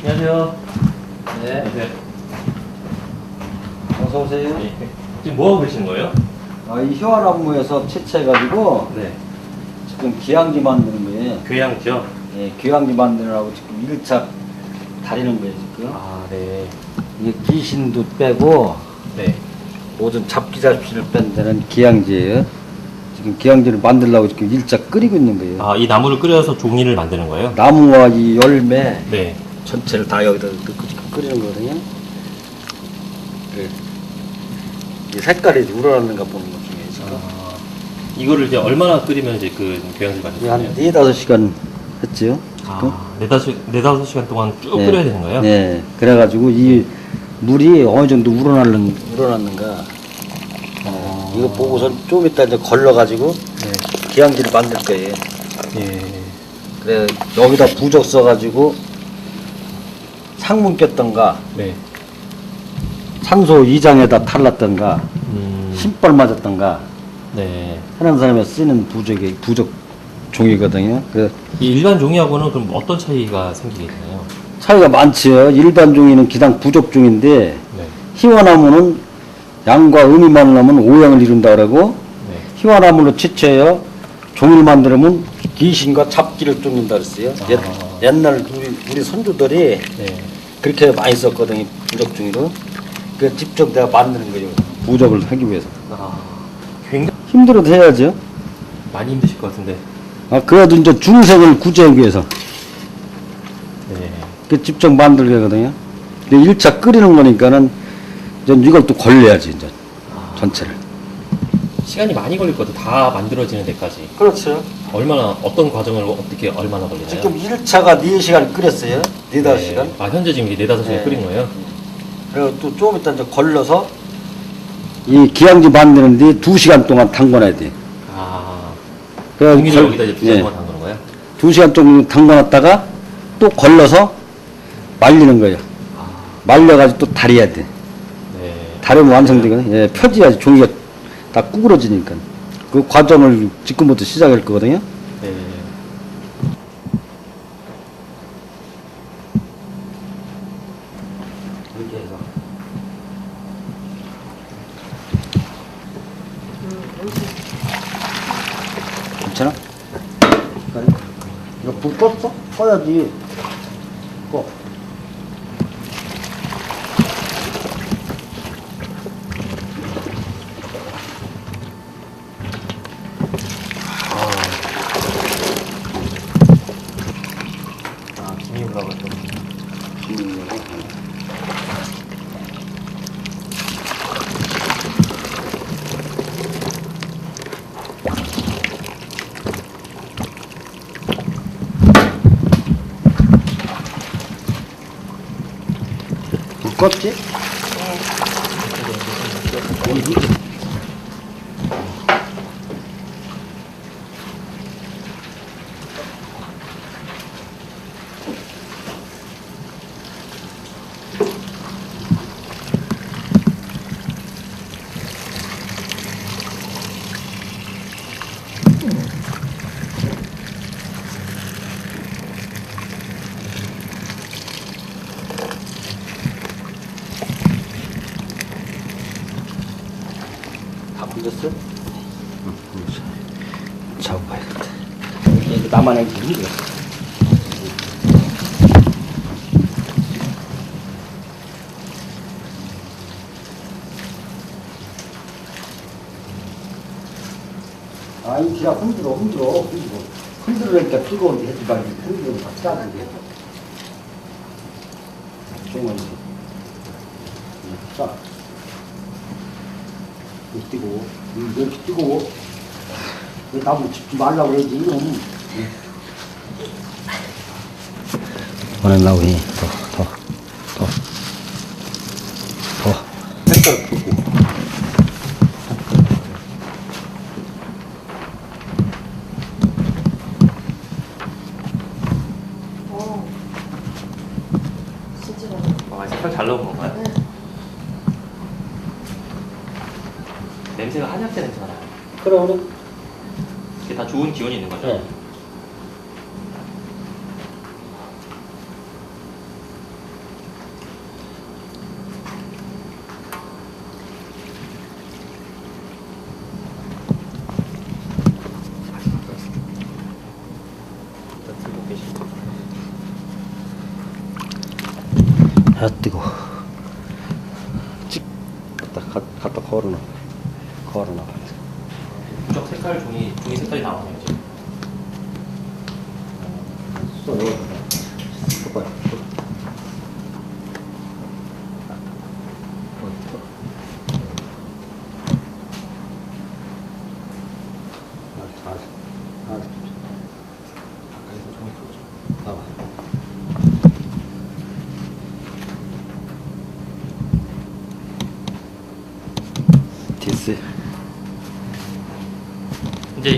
안녕하세요. 네. 안녕하세요. 어서 오세요. 네. 지금 뭐 하고 계시는 거예요? 이 희화나무에서 채취해가지고 네. 지금 기양지 만드는 거예요. 교양죠? 예, 기양지 만드느라고 지금 1차 다리는 거예요, 지금. 아, 네. 이게 귀신도 빼고 네. 모든 잡기잡피를 뺀 데는 기양지예요. 지금 기양지를 만들려고 지금 1차 끓이고 있는 거예요. 아, 이 나무를 끓여서 종이를 만드는 거예요? 나무와 이 열매 네. 전체를 다 여기다 넣고 지금 끓이는 거거든요. 네. 이 색깔이 우러나는가 보는 것 중에 지금. 아, 이거를 이제 얼마나 끓이면 이제 그 교양을 만들 수 한 있나요? 4-5시간 했지요. 지금. 아, 네다섯 시간 동안 쭉 네. 끓여야 되는 거예요? 네. 그래가지고 이 물이 어느 정도 우러났는가. 이거 보고선 좀 이따 이제 걸러가지고 네. 기양지를 만들 거예요. 예. 그래, 여기다 부적 써가지고 상문 꼈던가, 네. 산소 2장에다 탈랐던가, 음. 신발 맞았던가, 네. 하는 사람이 쓰는 부적 종이거든요. 그 이 일반 종이하고는 그럼 어떤 차이가 생기게 되나요? 차이가 많지요. 일반 종이는 기당 부적 종인데, 네. 희화나무는 양과 음이 만나면 오양을 이룬다 그러고, 네. 희화나무로 채취해요. 종이를 만들면 귀신과 잡기를 쫓는다 그랬어요. 아. 옛날 우리 선조들이 네. 그렇게 많이 썼거든요. 부적 종이로. 그 직접 내가 만드는 거예요. 부적을 하기 위해서. 아, 굉장히 힘들어도 해야죠. 많이 힘드실 것 같은데. 그래도 이제 중생을 구제하기 위해서. 네. 그 직접 만들게 하거든요. 근데 1차 끓이는 거니까는 이제 이걸 또 걸려야지, 이제. 전체를. 시간이 많이 걸릴 것 같아요. 다 만들어지는 데까지. 그렇죠. 얼마나, 어떤 과정을 어떻게, 얼마나 걸리나요? 지금 1차가 4시간 끓였어요. 4-5시간. 아, 현재 지금 이게 4-5시간 네. 끓인 거예요? 그리고 또 좀 이따 이제 걸러서 이 기양지 만드는데 2시간 동안 담궈놔야 돼. 아, 그래서 종이를 여기다 이제 2시간 예, 동안 담그는 거예요? 2시간 정도 담궈놨다가 또 걸러서 말리는 거예요. 아, 말려가지고 또 다려야 돼. 네. 다르면 완성되거든. 예, 펴져야지 종이가 다 구부러지니까. 그 과정을 지금부터 시작할 거거든요. 네. 이렇게 해서. 괜찮아? 이거 불 껐어? 꺼야지. 꺼. 아, 김이브라고 좀. 불 껐지? 다 불렸어? 응, 잡아봐야겠다. 이게 나만의 힘이야. 이 기가 흔들으니까 뜨거운데 하지 말고 흔들면 다 짜는데. 종원이. 짜. 이렇게 뜨고, 이렇게 뜨고, 왜 나무 짚지 말라고 그러지, 이놈. 오늘 나오니, 더. 색깔 끄고. 아, 색깔 잘 나온 건가요? 냄새가 한약재 냄새가 나요. 그럼, 이게 다 좋은 기운이 있는 거죠? 네. 아 뜨거. 찍 갖다 걸어놔. 부적 색깔 종이 색깔이 나오네요 지금. 써 넣어봐. 됐어요. 이제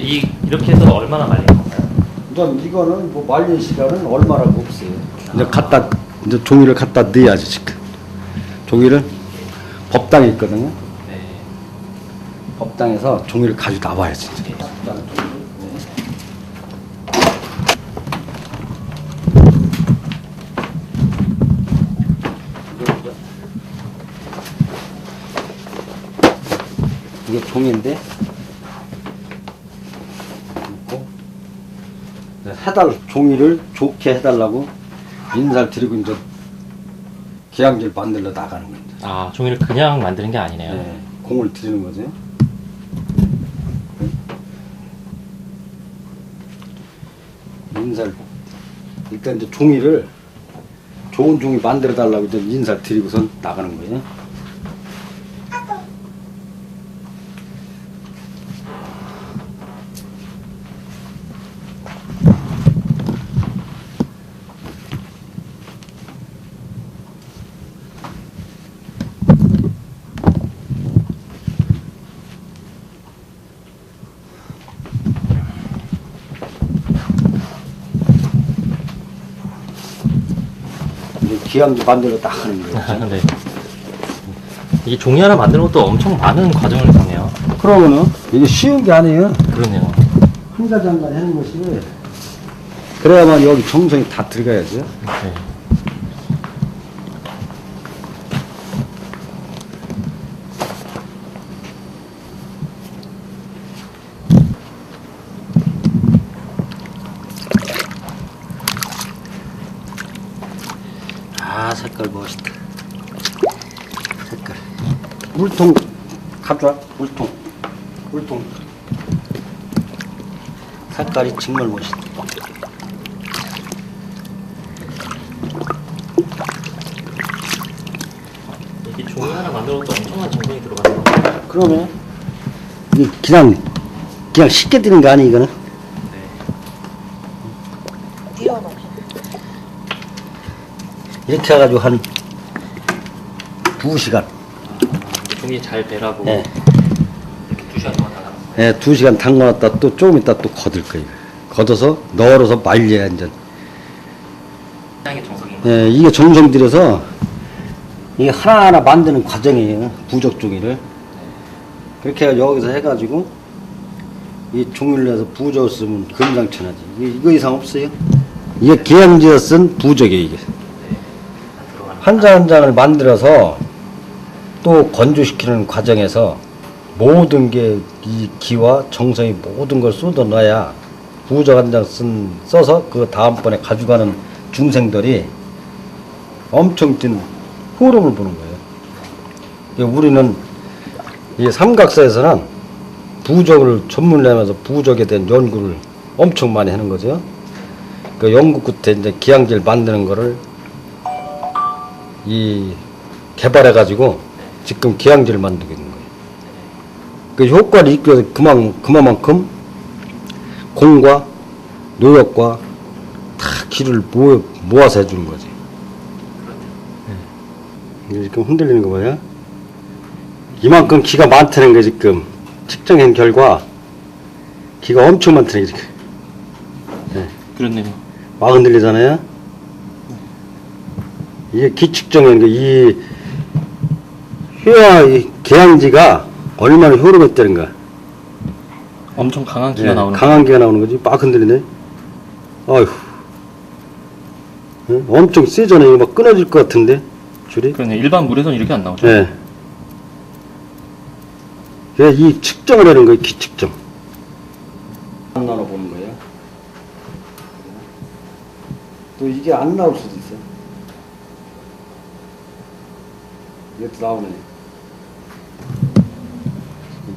이렇게 해서 얼마나 말린 건가요? 이제 이거는 뭐 말린 시간은 얼마라고 없어요. 이제 이제 종이를 갖다 넣어야지 지금. 종이를 법당에 있거든요. 네. 법당에서 종이를 가지고 나와야지. 네. 이게 종인데 종이를 좋게 해달라고 인사를 드리고 이제 기양지를 만들러 나가는 거예요. 아, 종이를 그냥 만드는 게 아니네요. 네, 공을 드리는 거죠. 인사를 일단 이제 종이를 좋은 종이 만들어 달라고 이제 인사를 드리고선 나가는 거예요. 기양지 만들어 딱 하는 거예요. 네. 이 종이 하나 만드는 것도 엄청 많은 과정을 거네요. 그러면은 이게 쉬운 게 아니에요. 그러네요. 한 가지 한 가지 하는 것이 그래야만 여기 정성이 다 들어가야죠. 네. 아 색깔 멋있다. 색깔. 물통 가져와. 물통. 색깔이 정말 멋있다. 이게 종이 하나 만드는 것도 엄청난 정성이 들어가는 거예요. 그러면 이게 그냥 쉽게 드는 거 아니 이거는? 띄워놓고. 이렇게 해가지고 한 2시간. 종이 잘 배라고 네. 이렇게 2시간 동안 달아. 네, 2시간 담궈놨다 또 조금 있다 또 걷을 거예요. 걷어서 널어서 말려야 이제. 굉장히 정성이. 예, 이게 정성 들여서 이게 하나하나 만드는 과정이에요. 부적 종이를. 그렇게 여기서 해가지고 이 종이를 내서 부적을 쓰면 금상천하지. 이거 이상 없어요. 이게 기양지에서 쓴 부적이에요. 이게. 한 장 한 장을 만들어서 또 건조시키는 과정에서 모든 게 이 기와 정성이 모든 걸 쏟아 놔야 부적 한 장 써서 그 다음번에 가져가는 중생들이 엄청 찐 호름을 보는 거예요. 우리는 이 삼각사에서는 부적을 전문내면서 부적에 대한 연구를 엄청 많이 하는 거죠. 그 연구 끝에 이제 기양지를 만드는 거를 개발해 가지고 지금 기양지를 만들고 있는 거예요. 그 효과를 있기 위해서 그만큼 공과 노력과 다 기를 모아서 해주는 거지. 네. 지금 흔들리는 거 봐요. 이만큼 기가 많다는 게 지금 측정한 결과 기가 엄청 많다는 게 지금. 네. 그렇네요. 막 흔들리잖아요. 이게 기측정한 게 이 휘와 이 계양지가 얼마나 효력있다는가. 엄청 강한 기가 나오는 강한 기가 나오는 거지. 막 흔들리네. 아휴. 응? 엄청 세잖아요. 이거 막 끊어질 것 같은데 줄이. 그러네. 일반 물에서는 이렇게 안 나오죠. 네. 이 측정을 하는 거예요. 기측정. 안 나눠 보는 거예요. 또 이게 안 나올 수도 있어요. 이것도 나오네.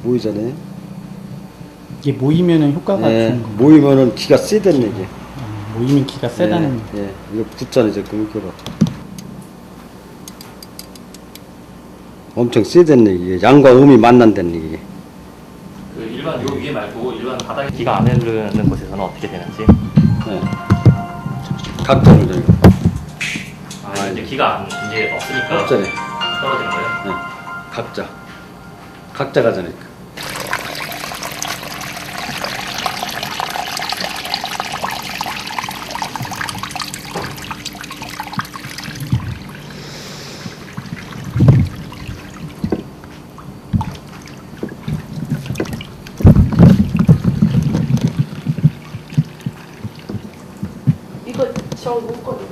모이잖아요. 이게 모이면은 효과가 예, 좋은 거. 모이면은 기가 세다는 얘기. 모이면 기가 세다는. 예, 예. 이거 붙잖아요, 지금 이거 봐. 엄청 세다는 얘기. 양과 음이 만난다는 얘기. 그 일반 요 위에 말고 일반 바닥에 기가 안 흐르는 곳에서는 어떻게 되는지. 예. 각도는 저기. 아, 이제 기가 안, 이제 없으니까 없잖아요. 떨어지는 거예요? 예. 각자. 각자가 자니까. 이거 저 묶어도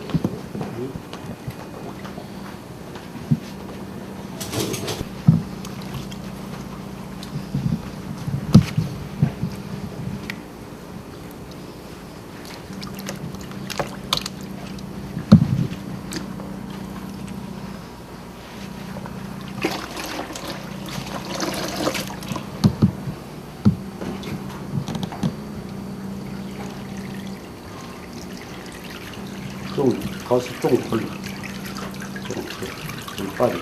좀 가서 좀 걸려. 좀 빠져.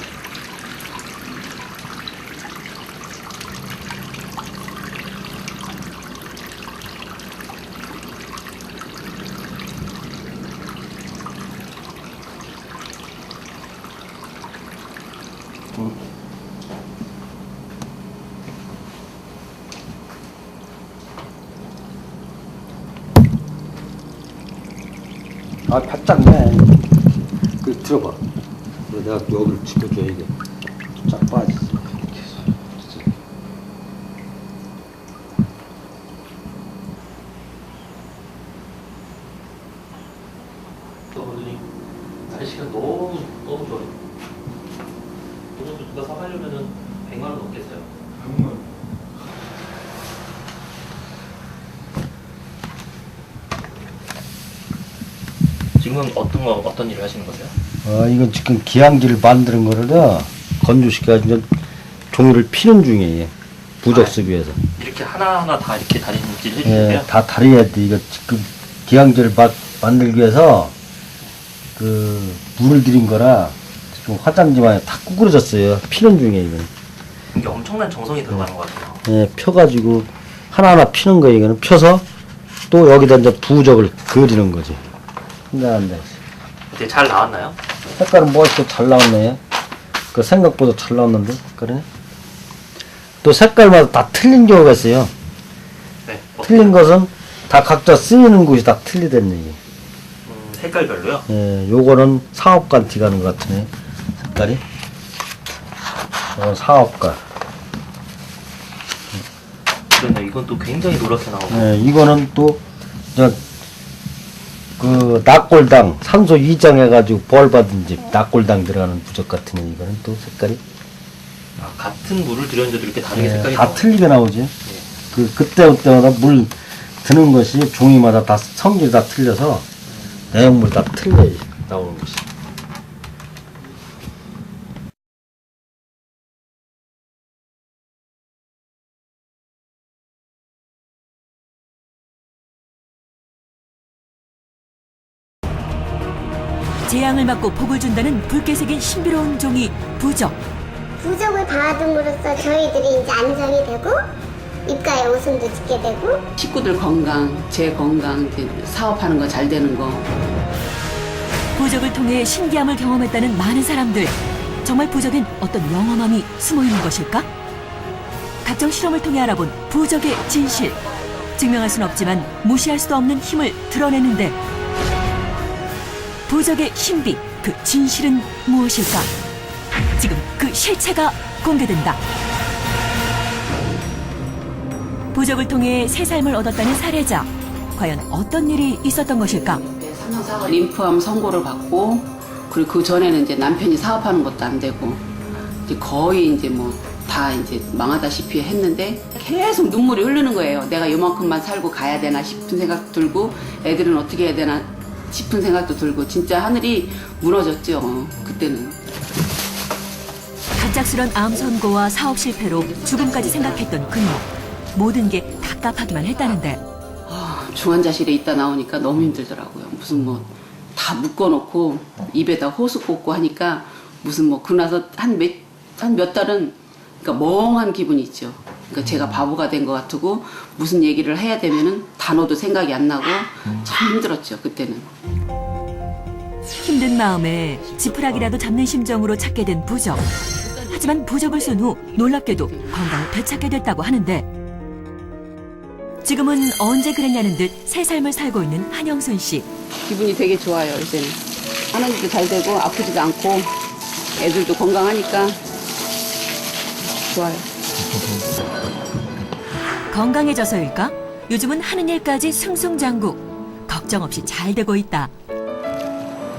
아, 바짝 내. 그, 들어봐. 그래, 내가 여기를 짚어줘야 이게 쫙 빠지지. 이렇게 해서. 진짜. 또 보더니 날씨가 너무 좋아요. 오늘 누가 사가려면은 100만 원 넘겠어요. 지금은 어떤 일을 하시는 거세요? 이건 지금 기항기를 만드는 거를 건조시켜가지고 종이를 피는 중이에요. 부적습 위해서. 이렇게 하나하나 다 이렇게 다림질 해주세요? 예, 다 다려야 돼. 이거 지금 기항지를 만들기 위해서 그 물을 들인 거라 지금 화장지만 다 구부러졌어요. 피는 중이에요, 이거는. 이게 엄청난 정성이 들어가는 것 같아요. 예, 펴가지고 하나하나 피는 거예요. 이거는 펴서 또 여기다 이제 부적을 그리는 거지. 근데 되게 잘 나왔나요? 색깔은 멋있게 잘 나왔네. 그 생각보다 잘 나왔는데, 그러네. 또 색깔마다 다 틀린 경우가 있어요. 네. 틀린 것은 다 각자 쓰이는 곳이 다 틀리다는 얘기. 색깔별로요? 예, 요거는 사업관 티가는 것 같으네. 색깔이. 사업관. 그런데 이건 또 굉장히 노랗게 나오고. 예, 이거는 또, 낙골당, 산소 2장 해가지고 벌 받은 집, 낙골당 들어가는 부적 같으네. 이거는 또 색깔이. 아, 같은 물을 들였는데도 이렇게 다르게 예, 색깔이 다 나오네. 틀리게 나오지. 그때마다 물 드는 것이 종이마다 다 성질이 다 틀려서 내용물이 다 틀려 나오는 것이. 재앙을 막고 복을 준다는 붉게 새긴 신비로운 종이 부적. 부적을 받음으로써 저희들이 이제 안정이 되고 입가에 웃음도 짓게 되고 식구들 건강, 제 건강, 이제 사업하는 거 잘 되는 거. 부적을 통해 신기함을 경험했다는 많은 사람들. 정말 부적엔 어떤 영험함이 숨어 있는 것일까? 각종 실험을 통해 알아본 부적의 진실. 증명할 순 없지만 무시할 수도 없는 힘을 드러내는데 부적의 신비, 그 진실은 무엇일까? 지금 그 실체가 공개된다. 부적을 통해 새 삶을 얻었다는 사례자. 과연 어떤 일이 있었던 것일까? 림프암 선고를 받고, 그리고 그 전에는 이제 남편이 사업하는 것도 안 되고, 이제 거의 이제 뭐 다 이제 망하다시피 했는데 계속 눈물이 흐르는 거예요. 내가 요만큼만 살고 가야 되나 싶은 생각도 들고, 애들은 어떻게 해야 되나 싶은 생각도 들고, 진짜 하늘이 무너졌죠. 그때는. 갑작스런 암 선고와 사업 실패로 죽음까지 생각했던 그녀. 모든 게 답답하기만 했다는데 중환자실에 있다 나오니까 너무 힘들더라고요. 무슨 뭐 다 묶어놓고 입에다 호수 꽂고 하니까 무슨 뭐 그러고 나서 한 몇 달은 그러니까 멍한 기분이 있죠. 그러니까 제가 바보가 된 것 같고 무슨 얘기를 해야 되면은 단어도 생각이 안 나고 참 힘들었죠 그때는. 힘든 마음에 지푸라기라도 잡는 심정으로 찾게 된 부적. 하지만 부적을 쓴 후 놀랍게도 건강을 되찾게 됐다고 하는데 지금은 언제 그랬냐는 듯 새 삶을 살고 있는 한영순 씨. 기분이 되게 좋아요 이제는. 하는 일도 잘 되고 아프지도 않고 애들도 건강하니까 좋아요. 건강해져서일까? 요즘은 하는 일까지 승승장구. 걱정 없이 잘 되고 있다.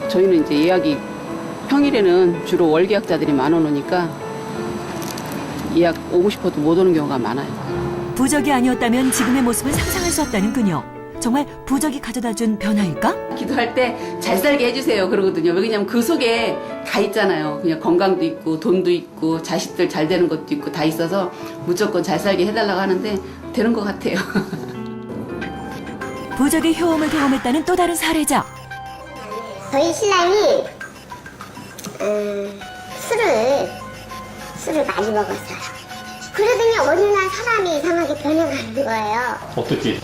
저희는 이제 예약이 평일에는 주로 월계약자들이 많아 오니까 예약 오고 싶어도 못 오는 경우가 많아요. 부적이 아니었다면 지금의 모습을 상상할 수 없다는 그녀. 정말 부적이 가져다준 변화일까? 기도할 때 잘 살게 해주세요 그러거든요. 왜냐면 그 속에 다 있잖아요. 그냥 건강도 있고 돈도 있고 자식들 잘 되는 것도 있고 다 있어서 무조건 잘 살게 해달라고 하는데 되는 것 같아요. 부적의 효험을 경험했다는 또 다른 사례자. 저희 신랑이 술을 많이 먹었어요. 그러더니 어느 날 사람이 이상하게 변해가는 거예요. 어떻게?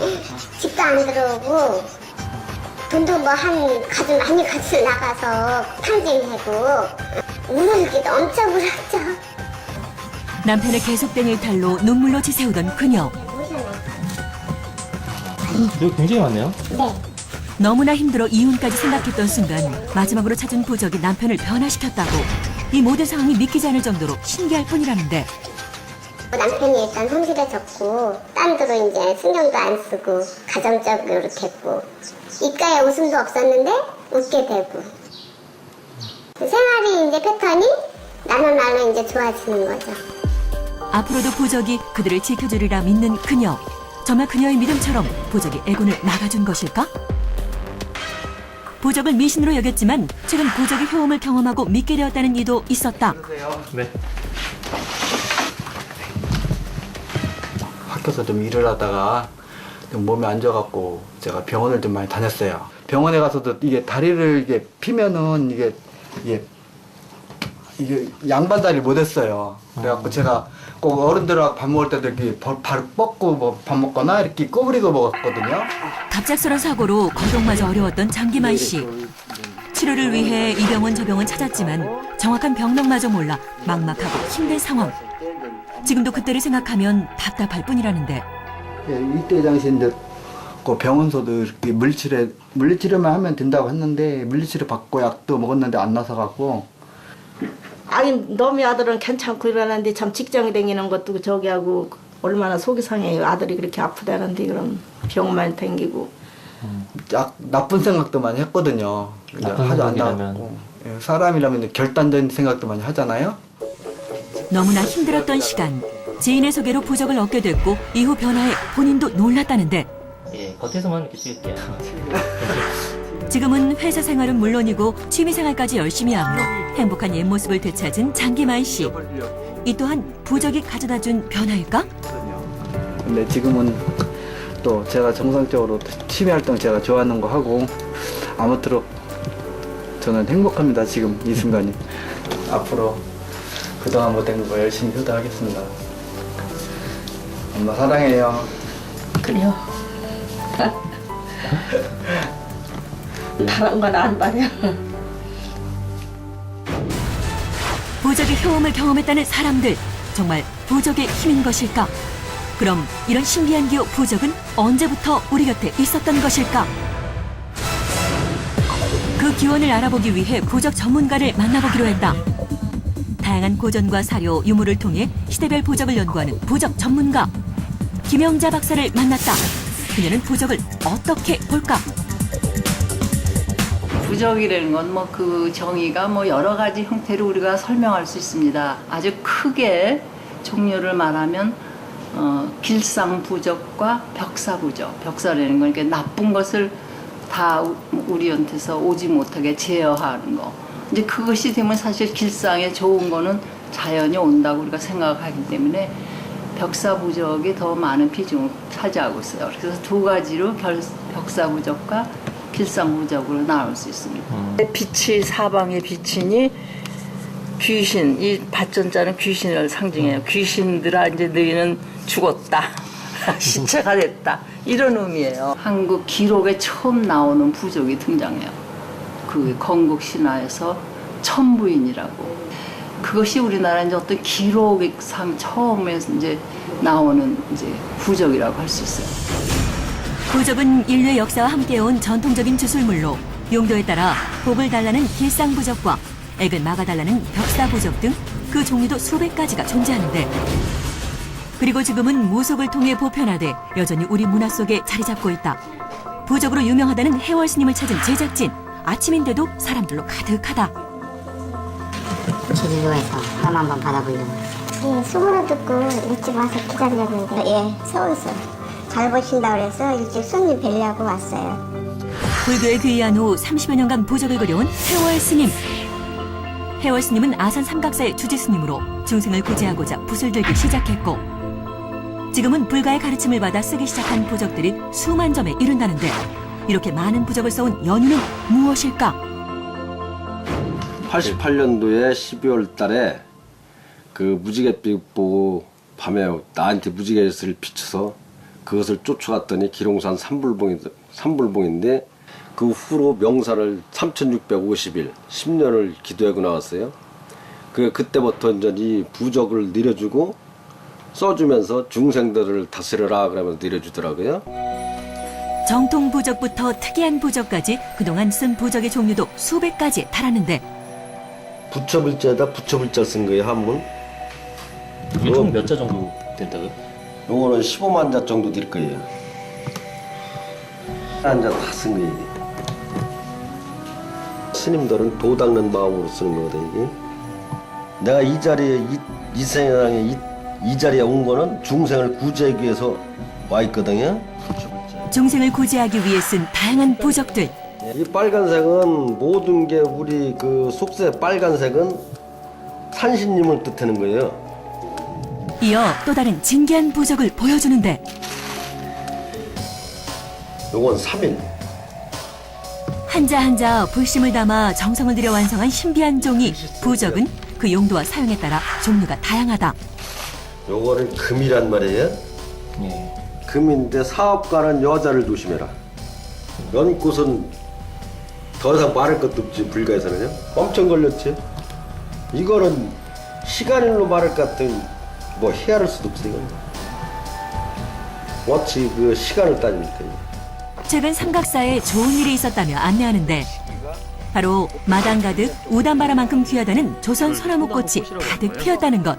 집도 안 들어오고 돈도 뭐 가지 많이 같이 나가서 탕진하고 울기도 엄청 울었죠. 남편의 계속된 일탈로 눈물로 지새우던 그녀. 여기 굉장히 많네요. 네. 너무나 힘들어 이혼까지 생각했던 순간 마지막으로 찾은 부적이 남편을 변화시켰다고. 이 모든 상황이 믿기지 않을 정도로 신기할 뿐이라는데 남편이 일단 성실해졌고 딴 데로 이제 신경도 안 쓰고 가정적으로 됐고 입가에 웃음도 없었는데 웃게 되고 생활이 이제 패턴이 나눠 이제 좋아지는 거죠. 앞으로도 부적이 그들을 지켜주리라 믿는 그녀. 정말 그녀의 믿음처럼 부적이 애군을 막아준 것일까? 부적을 미신으로 여겼지만 최근 부적의 효험을 경험하고 믿게 되었다는 이도 있었다. 네. 학교에서 좀 일을 하다가 좀 몸이 안 좋아갖고 제가 병원을 좀 많이 다녔어요. 병원에 가서도 이게 다리를 이게 피면은 이게 양반다리를 못했어요. 그래갖고 제가 꼭 어른들하고 밥 먹을 때도 이렇게 발 뻗고 뭐 밥 먹거나 이렇게 꼬부리고 먹었거든요. 갑작스런 사고로 거동마저 어려웠던 장기만 씨. 치료를 위해 이 병원 저 병원 찾았지만 정확한 병명마저 몰라 막막하고 힘든 상황. 지금도 그때를 생각하면 답답할 뿐이라는데 이때 당시 이제 그 병원서도 이렇게 물리치료만 하면 된다고 했는데 물리치료 받고 약도 먹었는데 안 나서 갖고 아니 너미 아들은 괜찮고 이러는데 참 직장에 다니는 것도 저기 하고 얼마나 속이 상해요. 아들이 그렇게 아프다는데 그럼 병만 댕기고 나쁜 생각도 많이 했거든요. 나쁜 하지 안 생각이라면? 나고 사람이라면 결단적인 생각도 많이 하잖아요. 너무나 힘들었던 시간. 지인의 소개로 부적을 얻게 됐고 이후 변화에 본인도 놀랐다는데 예, 겉에서만 이렇게 찍을게요. 지금은 회사 생활은 물론이고 취미 생활까지 열심히 하며 행복한 옛 모습을 되찾은 장기만 씨. 이 또한 부적이 가져다준 변화일까? 근데 지금은 또 제가 정상적으로 취미 활동 제가 좋아하는 거 하고 아무쪼록 저는 행복합니다. 지금 이 순간이. 앞으로 그동안 못된 거 열심히 효도하겠습니다. 엄마 사랑해요. 그래요. 다른 건 안 말이야. 부적의 효험을 경험했다는 사람들. 정말 부적의 힘인 것일까? 그럼 이런 신비한 기호 부적은 언제부터 우리 곁에 있었던 것일까? 그 기원을 알아보기 위해 부적 전문가를 만나보기로 했다. 다양한 고전과 사료, 유물을 통해 시대별 부적을 연구하는 부적 전문가 김영자 박사를 만났다. 그녀는 부적을 어떻게 볼까? 부적이라는 건 뭐 그 정의가 뭐 여러 가지 형태로 우리가 설명할 수 있습니다. 아주 크게 종류를 말하면 길상부적과 벽사부적. 벽사라는 건 그러니까 나쁜 것을 다 우리한테서 오지 못하게 제어하는 거. 이제 그것이 되면 사실 길상에 좋은 거는 자연이 온다고 우리가 생각하기 때문에 벽사부적이 더 많은 비중을 차지하고 있어요. 그래서 두 가지로 벽사부적과 길상부적으로 나눌 수 있습니다. 빛이 사방에 비치니 귀신, 이 밭전자는 귀신을 상징해요. 귀신들아 이제 너희는 죽었다. 시체가 됐다. 이런 의미예요. 한국 기록에 처음 나오는 부족이 등장해요. 그 건국 신화에서 천부인이라고. 그것이 우리나라 이제 어떤 기록상 처음에 이제 나오는 이제 부적이라고 할 수 있어요. 부적은 인류의 역사와 함께해온 전통적인 주술물로 용도에 따라 복을 달라는 길상부적과 액을 막아달라는 벽사부적 등 그 종류도 수백 가지가 존재하는데, 그리고 지금은 무속을 통해 보편화돼 여전히 우리 문화 속에 자리 잡고 있다. 부적으로 유명하다는 해월 스님을 찾은 제작진. 아침인데도 사람들로 가득하다. 제주도에서 땀 한번 받아보려고. 예, 소문을 듣고 일찍 와서 기다렸는데 예, 서울서 잘 보신다 그래서 일찍 손님 뵈려고 왔어요. 불교에 귀의한 후 30여 년간 부적을 그려온 해월 스님. 해월 스님은 아산 삼각사의 주지 스님으로 중생을 구제하고자 붓을 들기 시작했고, 지금은 불가의 가르침을 받아 쓰기 시작한 부적들이 수만 점에 이른다는데, 이렇게 많은 부적을 써온 연유는 무엇일까? 88년도에 12월 달에 그 무지갯빛 보고 밤에 나한테 무지갯을 비춰서 그것을 쫓아갔더니 기롱산 삼불봉인데, 그 후로 명사를 3650일 10년을 기도하고 나왔어요. 그때부터 이제 이 부적을 내려주고 써주면서 중생들을 다스려라 그러면서 내려주더라고요. 정통 부적부터 특이한 부적까지 그동안 쓴 부적의 종류도 수백 가지에 달하는데, 부처불자에다 부처불자 쓴 거예요, 한문. 이게 총 몇 자 정도 된다고요? 요거는 15만 자 정도 될 거예요. 한 자 다 쓴 거예요. 스님들은 도 닦는 마음으로 쓰는 거거든, 이게. 내가 이 자리에, 이 세상에 이 자리에 온 거는 중생을 구제하기 위해서 와 있거든요. 중생을 구제하기 위해 쓴 다양한 부적들. 이 빨간색은 모든 게 우리 그 속세 빨간색은 산신님을 뜻하는 거예요. 이어 또 다른 진기한 부적을 보여주는데, 요건 3일. 한자 한자 불심을 담아 정성을 들여 완성한 신비한 종이 부적은 그 용도와 사용에 따라 종류가 다양하다. 요거는 금이란 말이에요. 예. 금인데 사업가는 여자를 조심해라. 연꽃은 더 이상 말할 것도 없지, 불가에서는요. 엄청 걸렸지. 이거는 시간일로 말할 것 같은 뭐 헤아릴 수도 없어, 이건. 어찌 그 시간을 따집니까? 최근 삼각사에 좋은 일이 있었다며 안내하는데, 바로 마당 가득 우담바라만큼 귀하다는 조선 소나무꽃이 가득 피었다는 것.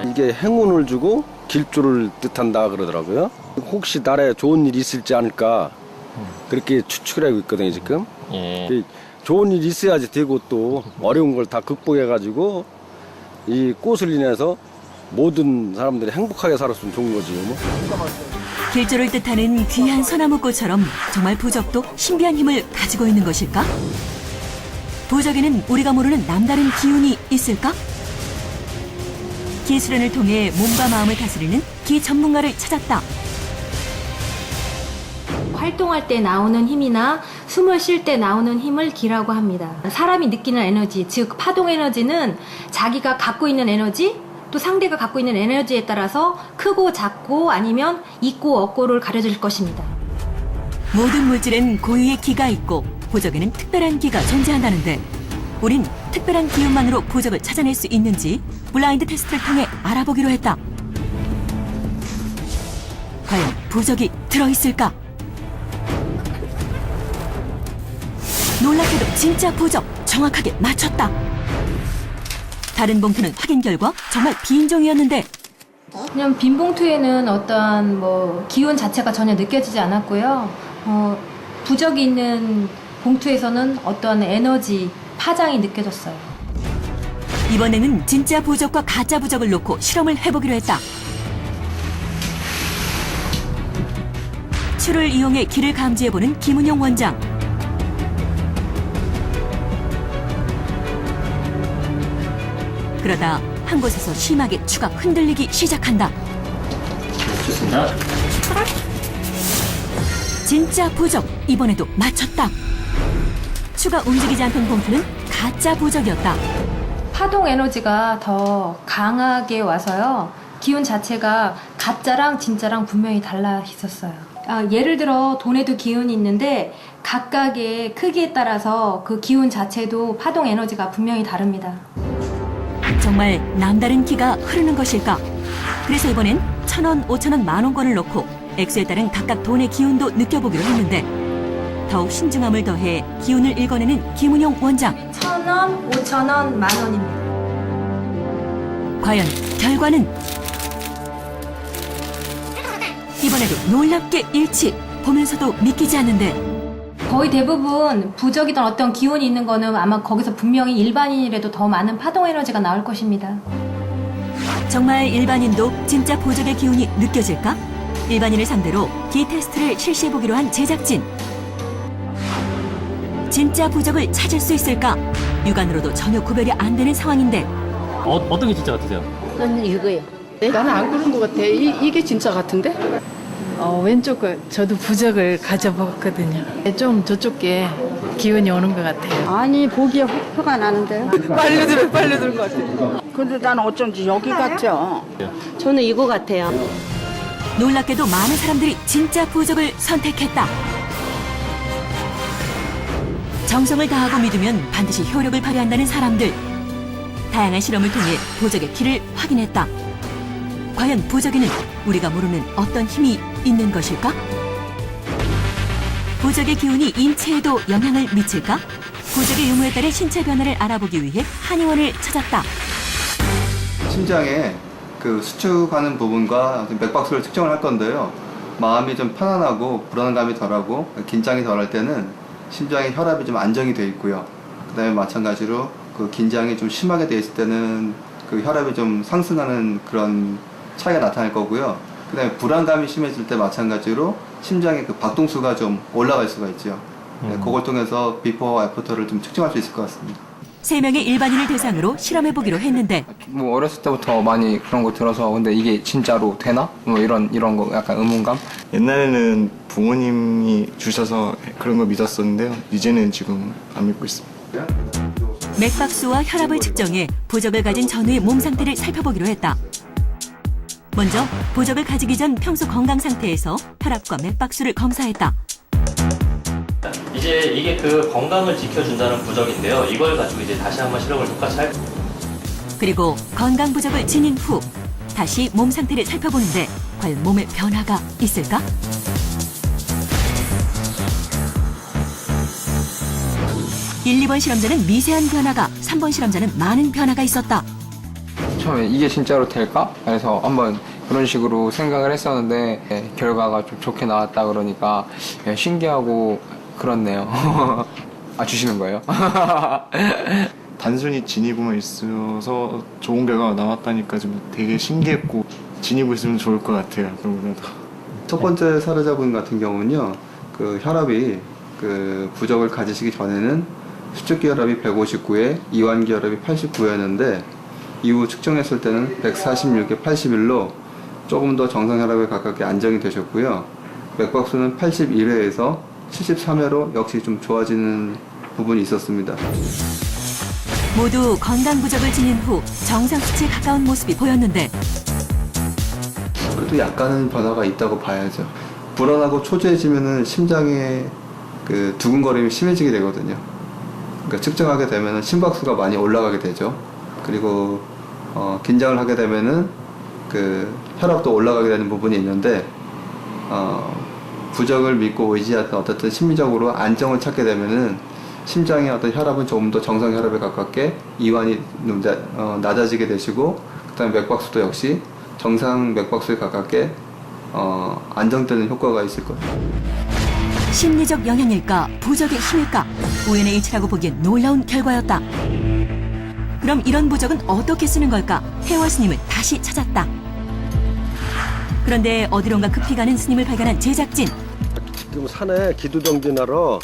이게 행운을 주고 길조를 뜻한다 그러더라고요. 혹시 나라에 좋은 일이 있을지 않을까 그렇게 추측을 하고 있거든요, 지금. 예. 좋은 일이 있어야지 되고 또 어려운 걸 다 극복해가지고 이 꽃을 인해서 모든 사람들이 행복하게 살았으면 좋은 거지, 뭐. 길조를 뜻하는 귀한 소나무꽃처럼 정말 부적도 신비한 힘을 가지고 있는 것일까? 부적에는 우리가 모르는 남다른 기운이 있을까? 기수련을 통해 몸과 마음을 다스리는 기 전문가를 찾았다. 활동할 때 나오는 힘이나 숨을 쉴 때 나오는 힘을 기라고 합니다. 사람이 느끼는 에너지, 즉 파동 에너지는 자기가 갖고 있는 에너지, 또 상대가 갖고 있는 에너지에 따라서 크고 작고 아니면 있고 없고를 가려질 것입니다. 모든 물질엔 고유의 기가 있고 부적에는 특별한 기가 존재한다는데, 우린 특별한 기운만으로 부적을 찾아낼 수 있는지 블라인드 테스트를 통해 알아보기로 했다. 과연 부적이 들어있을까? 놀랍게도 진짜 부적 정확하게 맞췄다. 다른 봉투는 확인 결과 정말 빈 종이었는데, 그냥 빈 봉투에는 어떠한 기운 자체가 전혀 느껴지지 않았고요. 부적이 있는 봉투에서는 어떠한 에너지 파장이 느껴졌어요. 이번에는 진짜 부적과 가짜 부적을 놓고 실험을 해보기로 했다. 추를 이용해 기를 감지해보는 김은용 원장. 그러다 한 곳에서 심하게 추가 흔들리기 시작한다. 좋습니다. 진짜 부적, 이번에도 맞췄다. 추가 움직이지 않던 봉투는 가짜 부적이었다. 파동 에너지가 더 강하게 와서요. 기운 자체가 가짜랑 진짜랑 분명히 달라 있었어요. 예를 들어 돈에도 기운이 있는데 각각의 크기에 따라서 그 기운 자체도 파동 에너지가 분명히 다릅니다. 정말 남다른 기가 흐르는 것일까? 그래서 이번엔 1,000원, 5,000원, 만원권을 넣고 액수에 따른 각각 돈의 기운도 느껴보기로 했는데 더욱 신중함을 더해 기운을 읽어내는 김은용 원장. 1,000원, 5,000원, 만원입니다. 과연 결과는? 이번에도 놀랍게 일치. 보면서도 믿기지 않는데 거의 대부분 부적이든 어떤 기운이 있는 거는 아마 거기서 분명히 일반인이라도 더 많은 파동 에너지가 나올 것입니다. 정말 일반인도 진짜 부적의 기운이 느껴질까? 일반인을 상대로 기 테스트를 실시해보기로 한 제작진. 진짜 부적을 찾을 수 있을까? 육안으로도 전혀 구별이 안 되는 상황인데 어떤 게 진짜 같으세요? 저는 이거요. 나는 안 그런 것 같아. 이게 진짜 같은데? 왼쪽 거 저도 부적을 가져봤거든요. 좀 저쪽 게 기운이 오는 것 같아요. 아니 보기에 표가 나는데요. 빨리 들은 것 같아요. 근데 난 어쩐지 여기 같죠. 저는 이거 같아요. 놀랍게도 많은 사람들이 진짜 부적을 선택했다. 정성을 다하고 믿으면 반드시 효력을 발휘한다는 사람들. 다양한 실험을 통해 부적의 키를 확인했다. 과연 부적에는 우리가 모르는 어떤 힘이 있는 것일까? 부적의 기운이 인체에도 영향을 미칠까? 부적의 유무에 따른 신체 변화를 알아보기 위해 한의원을 찾았다. 심장에 그 수축하는 부분과 맥박수를 측정을 할 건데요. 마음이 좀 편안하고 불안감이 덜하고 긴장이 덜할 때는 심장의 혈압이 좀 안정이 돼 있고요. 그 다음에 마찬가지로 그 긴장이 좀 심하게 돼 있을 때는 그 혈압이 좀 상승하는 그런 차이가 나타날 거고요. 그 다음에 불안감이 심해질 때 마찬가지로 심장의 그 박동수가 좀 올라갈 수가 있죠. 네, 그걸 통해서 비포와 애프터를 좀 측정할 수 있을 것 같습니다. 3명의 일반인을 대상으로 실험해보기로 했는데 뭐 어렸을 때부터 많이 그런 거 들어서 근데 이게 진짜로 되나? 뭐 이런 거 약간 의문감? 옛날에는 부모님이 주셔서 그런 거 믿었었는데요. 이제는 지금 안 믿고 있습니다. 맥박수와 혈압을 측정해 부적을 가진 전후의 몸 상태를 살펴보기로 했다. 먼저 부적을 가지기 전 평소 건강 상태에서 혈압과 맥박수를 검사했다. 이제 이게 그 건강을 지켜준다는 부적인데요. 이걸 가지고 이제 다시 한번 실험을 똑같이 할. 그리고 건강 부적을 지닌 후 다시 몸 상태를 살펴보는데 과연 몸에 변화가 있을까? 일, 2번 실험자는 미세한 변화가, 3번 실험자는 많은 변화가 있었다. 처음에 이게 진짜로 될까? 그래서 한번 그런 식으로 생각을 했었는데 결과가 좀 좋게 나왔다 그러니까 신기하고 그렇네요. 아, 주시는 거예요? 단순히 지니고만 있어서 좋은 결과가 나왔다니까 좀 되게 신기했고 지니고 있으면 좋을 것 같아요. 그러고나도. 첫 번째 사례자분 같은 경우는요. 그 혈압이 그 부적을 가지시기 전에는 수축기 혈압이 159에 이완기 혈압이 89였는데 이후 측정했을 때는 146에 81로 조금 더 정상 혈압에 가깝게 안정이 되셨고요. 맥박수는 81회에서 73회로 역시 좀 좋아지는 부분이 있었습니다. 모두 건강 부적을 지닌 후 정상 수치에 가까운 모습이 보였는데 그래도 약간은 변화가 있다고 봐야죠. 불안하고 초조해지면은 심장의 그 두근거림이 심해지게 되거든요. 그러니까 측정하게 되면은 심박수가 많이 올라가게 되죠. 그리고 긴장을 하게 되면은 그 혈압도 올라가게 되는 부분이 있는데 부적을 믿고 의지하던 어쨌든 심리적으로 안정을 찾게 되면은 심장의 어떤 혈압은 조금 더 정상 혈압에 가깝게 이완이 낮아지게 되시고 그다음에 맥박수도 역시 정상 맥박수에 가깝게 안정되는 효과가 있을 거예요. 심리적 영향일까 부적의 힘일까 우연의 일치라고 보기엔 놀라운 결과였다. 그럼 이런 부적은 어떻게 쓰는 걸까? 해월 스님을 다시 찾았다. 그런데 어디론가 급히 가는 스님을 발견한 제작진. 지금 산에 기두병진하러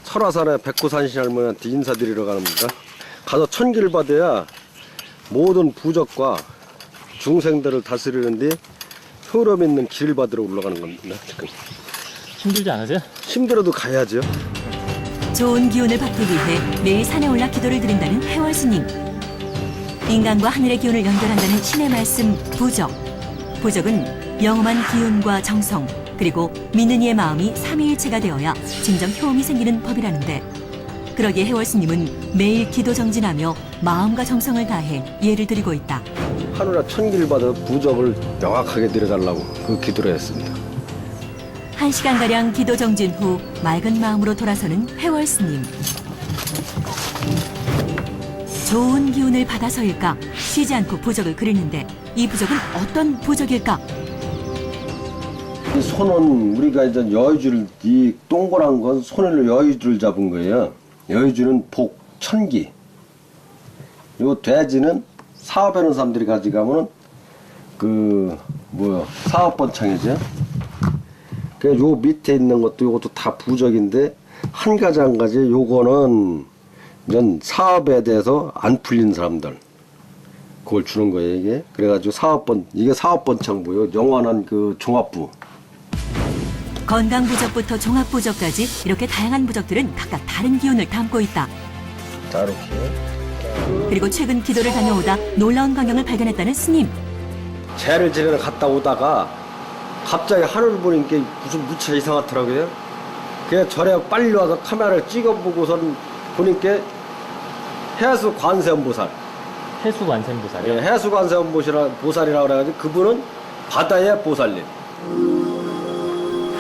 설화산에 백구산신 할머니한테 인사드리러 갑니다. 가서 천기를 받아야 모든 부적과 중생들을 다스리는데 효력 있는 길 받으러 올라가는 겁니다. 지금. 힘들지 않으세요? 힘들어도 가야죠. 좋은 기운을 받기 위해 매일 산에 올라 기도를 드린다는 해월 스님. 인간과 하늘의 기운을 연결한다는 신의 말씀 부적. 부적은 영험한 기운과 정성 그리고 믿는 이의 마음이 삼위일체가 되어야 진정 효험이 생기는 법이라는데 그러기에 해월 스님은 매일 기도 정진하며 마음과 정성을 다해 예를 드리고 있다. 하늘에 천길 받아 부적을 명확하게 드려달라고 그 기도를 했습니다. 1시간가량 기도 정진 후 맑은 마음으로 돌아서는 해월 스님. 좋은 기운을 받아서일까 쉬지 않고 부적을 그리는데 이 부적은 어떤 부적일까? 이 손은 우리가 이제 여의주를 이 동그란 건 손으로 여의주를 잡은 거예요. 여의주는 복 천기. 요 돼지는 사업하는 사람들이 가져가면은 사업번창이죠. 그 요 밑에 있는 것도 요것도 다 부적인데 한 가지 한 가지 요거는 이런 사업에 대해서 안 풀린 사람들 그걸 주는 거예요 이게. 그래가지고 이게 사업번창부요. 영원한 그 종합부. 건강 부적부터 종합 부적까지 이렇게 다양한 부적들은 각각 다른 기운을 담고 있다. 자 이렇게. 그리고 최근 기도를 다녀오다 놀라운 광경을 발견했다는 스님. 제를 지내러 갔다 오다가 갑자기 하늘을 보니까 무슨 무치가 이상하더라고요. 그냥 절에 빨리 와서 카메라를 찍어보고선 보니까 해수 관세음보살. 해수 관세음보살이요? 네, 해수 관세음보살이라고 그래가지고 그분은 바다의 보살님.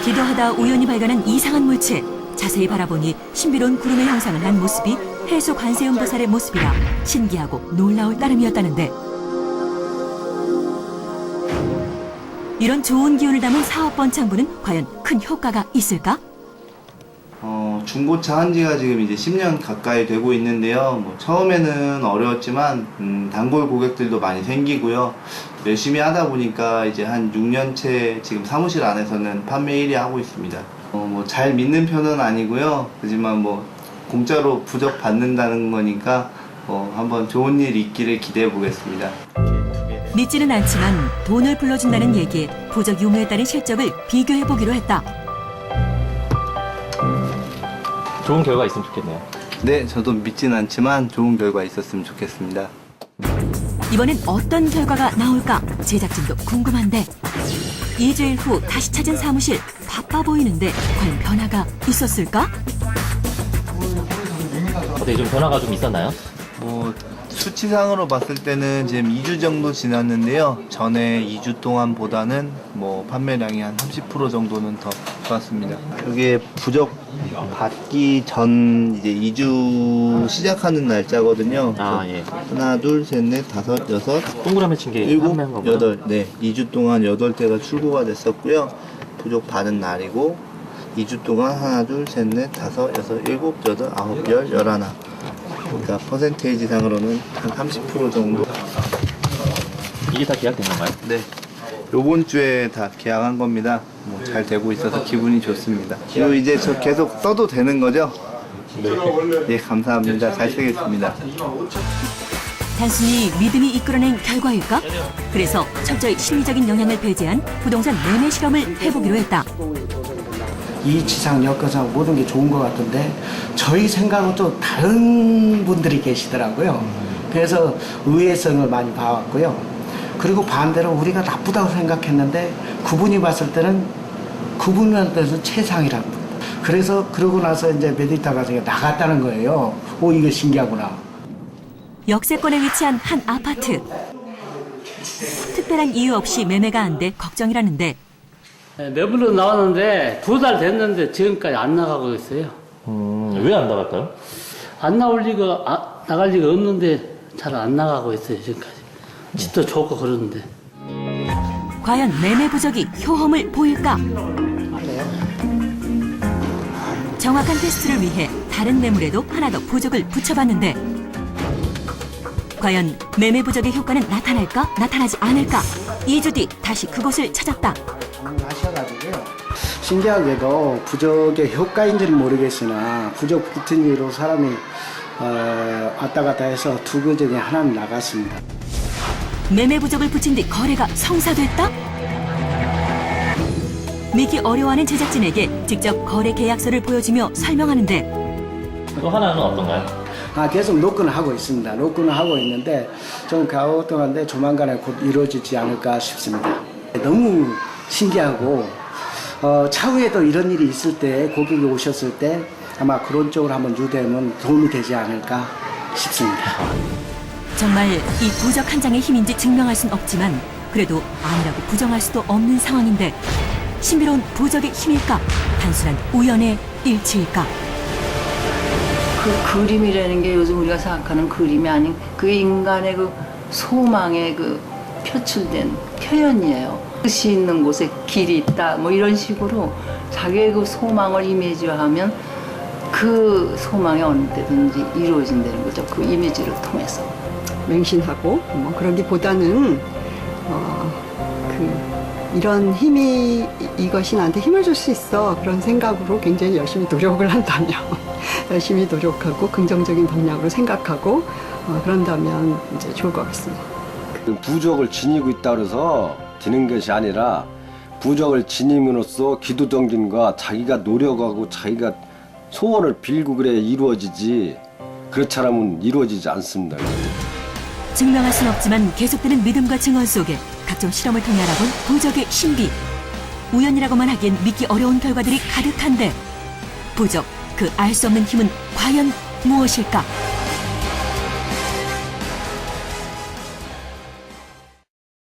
기도하다 우연히 발견한 이상한 물체. 자세히 바라보니 신비로운 구름의 형상을 한 모습이 해수 관세음보살의 모습이라 신기하고 놀라울 따름이었다는데 이런 좋은 기운을 담은 사업번창부는 과연 큰 효과가 있을까? 중고차 한 지가 지금 이제 10년 가까이 되고 있는데요. 처음에는 어려웠지만 단골 고객들도 많이 생기고요. 열심히 하다 보니까 이제 한 6년째 지금 사무실 안에서는 판매 1위 하고 있습니다. 잘 믿는 편은 아니고요. 하지만 공짜로 부적 받는다는 거니까 한번 좋은 일 있기를 기대해 보겠습니다. 믿지는 않지만 돈을 불러준다는 얘기에 부적 유무에 따른 실적을 비교해보기로 했다. 좋은 결과 있으면 좋겠네요. 네, 저도 믿진 않지만 좋은 결과 있었으면 좋겠습니다. 이번엔 어떤 결과가 나올까 제작진도 궁금한데 2주일 후 다시 찾은 사무실 바빠 보이는데 과연 변화가 있었을까? 어떻게 좀 변화가 좀 있었나요? 수치상으로 봤을 때는 지금 2주 정도 지났는데요. 전에 2주 동안보다는 판매량이 한 30% 정도는 더 좋았습니다. 이게 부적 받기 전 이제 2주 시작하는 날짜거든요. 예. 하나, 둘, 셋, 넷, 다섯, 여섯, 동그라미 친 게 판매한 거구나. 여덟. 네, 2주 동안 8대가 출고가 됐었고요. 부적 받은 날이고 2주 동안 하나, 둘, 셋, 넷, 다섯, 여섯, 일곱, 여덟, 아홉, 열, 열하나. 그러니까 퍼센테이지 상으로는 한 30% 정도. 이게 다 계약된 건가요? 네. 요번 주에 다 계약한 겁니다. 잘 되고 있어서 기분이 좋습니다. 이거 이제 저 계속 써도 되는 거죠? 네, 감사합니다. 잘 쓰겠습니다. 단순히 믿음이 이끌어낸 결과일까? 그래서 철저히 심리적인 영향을 배제한 부동산 매매 실험을 해보기로 했다. 이치상 여건상 모든 게 좋은 것 같은데 저희 생각은 또 다른 분들이 계시더라고요. 그래서 의외성을 많이 봐왔고요. 그리고 반대로 우리가 나쁘다고 생각했는데 그분이 봤을 때는 그분한테서 최상이라고. 그래서 그러고 나서 이제 몇 있다가 제가 나갔다는 거예요. 오, 이거 신기하구나. 역세권에 위치한 한 아파트. 특별한 이유 없이 매매가 안 돼 걱정이라는데 내부로 나왔는데 2달 됐는데 지금까지 안 나가고 있어요. 왜 안 나갈까요? 안 나올 리가, 나갈 리가 없는데 잘 안 나가고 있어요, 지금까지. 집도 좋고 그러는데. 과연 매매 부적이 효험을 보일까? 정확한 테스트를 위해 다른 매물에도 하나 더 부적을 붙여봤는데 과연 매매 부적의 효과는 나타날까? 나타나지 않을까? 2주 뒤 다시 그곳을 찾았다. 하셔가지고요. 신기하게도 부적의 효과인지는 모르겠으나 부적 붙은 이후로 사람이 왔다 갔다 해서 두 개 중에 하나는 나갔습니다. 매매 부적을 붙인 뒤 거래가 성사됐다? 믿기 어려워하는 제작진에게 직접 거래 계약서를 보여주며 설명하는데 또 하나는 어떤가요? 계속 녹근을 하고 있습니다. 녹근을 하고 있는데 좀 가오동한데 조만간에 곧 이루어지지 않을까 싶습니다. 너무 신기하고 차후에도 이런 일이 있을 때 고객이 오셨을 때 아마 그런 쪽으로 한번 유대하면 도움이 되지 않을까 싶습니다. 정말 이 부적 한 장의 힘인지 증명할 순 없지만 그래도 아니라고 부정할 수도 없는 상황인데 신비로운 부적의 힘일까? 단순한 우연의 일치일까? 그 그림이라는 게 요즘 우리가 생각하는 그림이 아닌 그 인간의 그 소망의 그 표출된 표현이에요. 뜻이 있는 곳에 길이 있다 뭐 이런 식으로 자기의 그 소망을 이미지화하면 그 소망이 어느 때든지 이루어진다는 거죠. 그 이미지를 통해서. 맹신하고 뭐 그러기보다는 이런 힘이 이것이 나한테 힘을 줄 수 있어 그런 생각으로 굉장히 열심히 노력을 한다면 열심히 노력하고 긍정적인 방향으로 생각하고 그런다면 이제 좋을 것 같습니다. 부적을 지니고 있다 그래서 되는 것이 아니라 부적을 지님으로써 기도동긴과 자기가 노력하고 자기가 소원을 빌고 그래 이루어지지 그렇지 않으면 이루어지지 않습니다. 증명할 순 없지만 계속되는 믿음과 증언 속에 각종 실험을 통해 알아본 부적의 신비. 우연이라고만 하기엔 믿기 어려운 결과들이 가득한데 부적, 그 알 수 없는 힘은 과연 무엇일까?